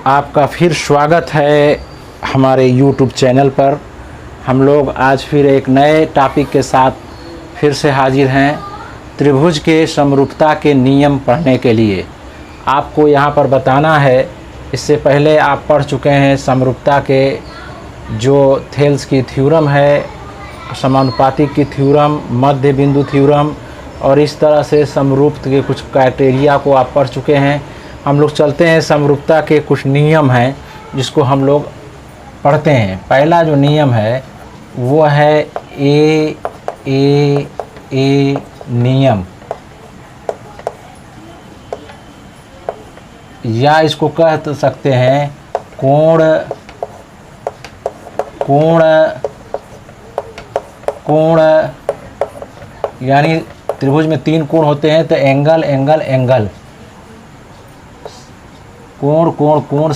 आपका फिर स्वागत है हमारे YouTube चैनल पर। हम लोग आज फिर एक नए टॉपिक के साथ फिर से हाजिर हैं, त्रिभुज के समरूपता के नियम पढ़ने के लिए। आपको यहाँ पर बताना है, इससे पहले आप पढ़ चुके हैं समरूपता के जो थेल्स की थ्योरम है, समानुपातिक की थ्योरम, मध्य बिंदु थ्योरम और इस तरह से समरूप के कुछ क्राइटेरिया को आप पढ़ चुके हैं। हम लोग चलते हैं, समरूपता के कुछ नियम हैं जिसको हम लोग पढ़ते हैं। पहला जो नियम है वो है ए नियम, या इसको कह सकते हैं कोण यानी त्रिभुज में तीन कोण होते हैं तो एंगल एंगल एंगल, कोण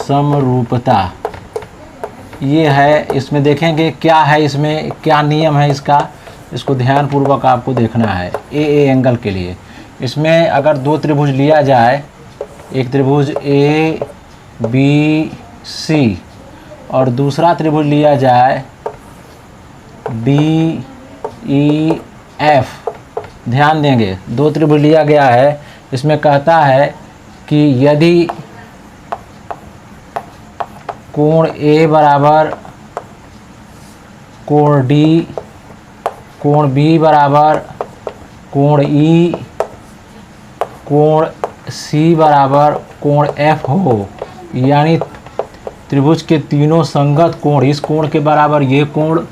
समरूपता ये है। इसमें देखेंगे क्या है, इसमें क्या नियम है इसको ध्यान पूर्वक आपको देखना है। ए एंगल के लिए इसमें अगर दो त्रिभुज लिया जाए, एक त्रिभुज ए बी सी और दूसरा त्रिभुज लिया जाए डी ई एफ, ध्यान देंगे दो त्रिभुज लिया गया है। इसमें कहता है कि यदि कोण ए बराबर कोण डी, कोण बी बराबर कोण ई, कोण सी बराबर कोण एफ हो, यानी त्रिभुज के तीनों संगत कोण, इस कोण के बराबर ये कोण,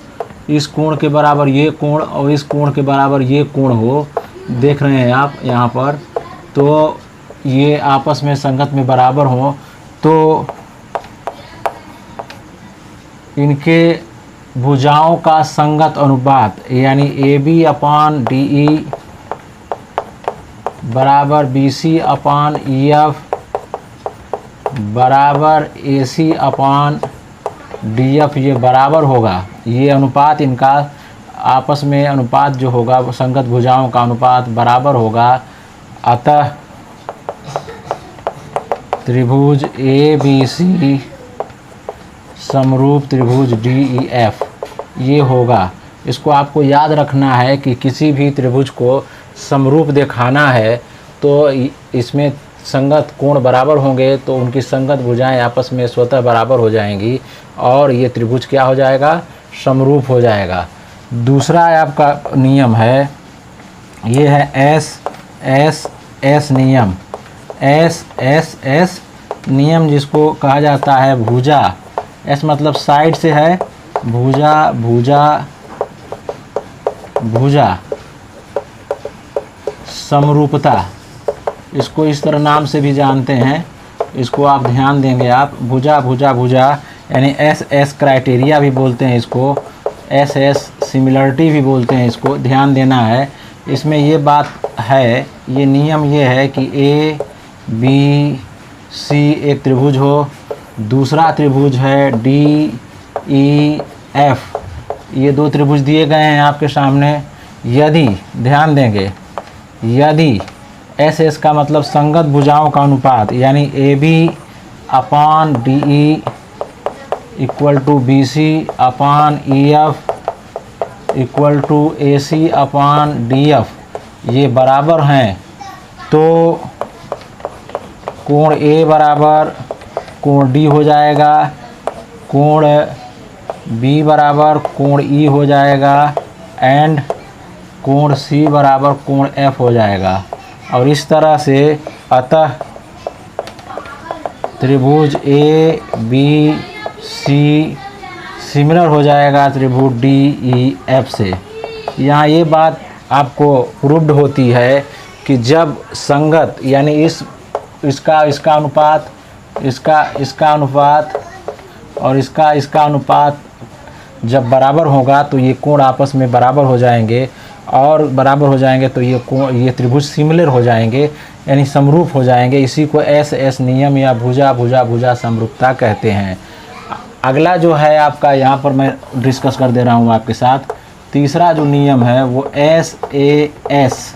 इस कोण के बराबर ये कोण और इस कोण के बराबर ये कोण हो, देख रहे हैं आप यहाँ पर, तो ये आपस में संगत में बराबर हो, तो इनके भुजाओं का संगत अनुपात यानी ए बी अपान डी ई बराबर B C upon E F बराबर ए सी अपान डी एफ, ये बराबर होगा। ये अनुपात इनका आपस में अनुपात जो होगा संगत भुजाओं का अनुपात बराबर होगा। अतः त्रिभुज ए बी सी समरूप त्रिभुज डी ई एफ ये होगा। इसको आपको याद रखना है कि किसी भी त्रिभुज को समरूप दिखाना है तो इसमें संगत कोण बराबर होंगे, तो उनकी संगत भुजाएं आपस में स्वतः बराबर हो जाएंगी और ये त्रिभुज क्या हो जाएगा, समरूप हो जाएगा। दूसरा आपका नियम है, ये है एस नियम, एस नियम जिसको कहा जाता है भुजा। एस मतलब साइड से है, भुजा समरूपता, इसको इस तरह नाम से भी जानते हैं, इसको आप ध्यान देंगे आप, भुजा यानी एस क्राइटेरिया भी बोलते हैं इसको, एस सिमिलरिटी भी बोलते हैं इसको, ध्यान देना है। इसमें ये बात है, ये नियम ये है कि ए बी सी एक त्रिभुज हो, दूसरा त्रिभुज है डी ई एफ, ये दो त्रिभुज दिए गए हैं आपके सामने। यदि ध्यान देंगे, यदि एस का मतलब संगत भुजाओं का अनुपात यानी A B upon D E equal to B C upon E F equal to A C upon D F, ये बराबर हैं, तो कोण ए बराबर कोण डी हो जाएगा, कोण बी बराबर कोण ई हो जाएगा एंड कोण सी बराबर कोण एफ हो जाएगा। और इस तरह से अतः त्रिभुज ए बी सी सिमिलर हो जाएगा त्रिभुज डी ई एफ से। यहाँ ये बात आपको प्रूव्ड होती है कि जब संगत यानी इसका अनुपात, इसका अनुपात और इसका अनुपात जब बराबर होगा तो ये कोण आपस में बराबर हो जाएंगे, और बराबर हो जाएंगे तो ये त्रिभुज सिमिलर हो जाएंगे यानी समरूप हो जाएंगे। इसी को एस नियम या भुजा समरूपता कहते हैं। अगला जो है आपका, यहाँ पर मैं डिस्कस कर दे रहा हूँ आपके साथ, तीसरा जो नियम है वो एस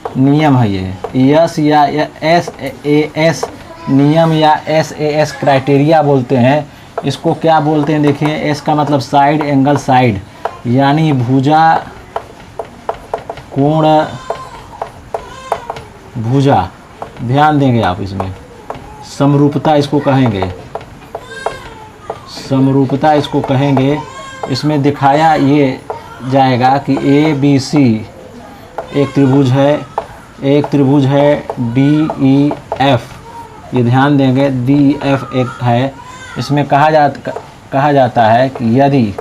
नियम है। ये यस या एस नियम या SAS क्राइटेरिया बोलते हैं। इसको क्या बोलते हैं देखिए, एस का मतलब साइड एंगल साइड, यानी भुजा कोण भुजा, ध्यान देंगे आप इसमें। समरूपता इसको कहेंगे, समरूपता इसको कहेंगे। इसमें दिखाया ये जाएगा कि ABC एक त्रिभुज है, DEF, ये ध्यान देंगे, DEF एक है। इसमें कहा जाता है कि यदि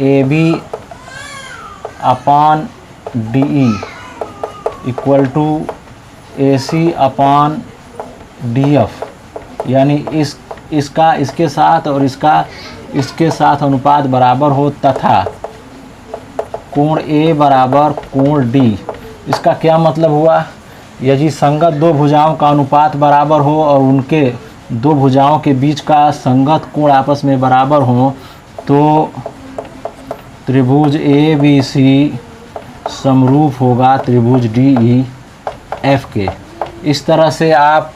AB upon DE equal to AC upon DF, यानी इसका इसके साथ और इसका इसके साथ अनुपात बराबर हो तथा कोण A बराबर कोण D। इसका क्या मतलब हुआ, यदि संगत दो भुजाओं का अनुपात बराबर हो और उनके दो भुजाओं के बीच का संगत कोण आपस में बराबर हो तो त्रिभुज ABC समरूप होगा त्रिभुज DEF के। इस तरह से आप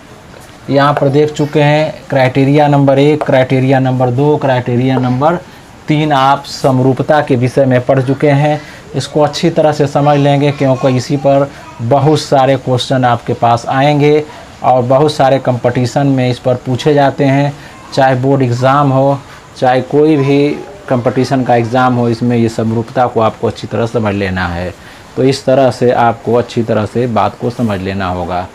यहाँ पर देख चुके हैं criteria number 1, criteria number 2, criteria number 3 आप समरूपता के विषय में पढ़ चुके हैं। इसको अच्छी तरह से समझ लेंगे क्योंकि इसी पर बहुत सारे क्वेश्चन आपके पास आएंगे और बहुत सारे कंपटीशन में इस पर पूछे जाते हैं, चाहे बोर्ड एग्ज़ाम हो, चाहे कोई भी कंपटीशन का एग्ज़ाम हो, इसमें ये समरूपता को आपको अच्छी तरह समझ लेना है। तो इस तरह से आपको अच्छी तरह से बात को समझ लेना होगा।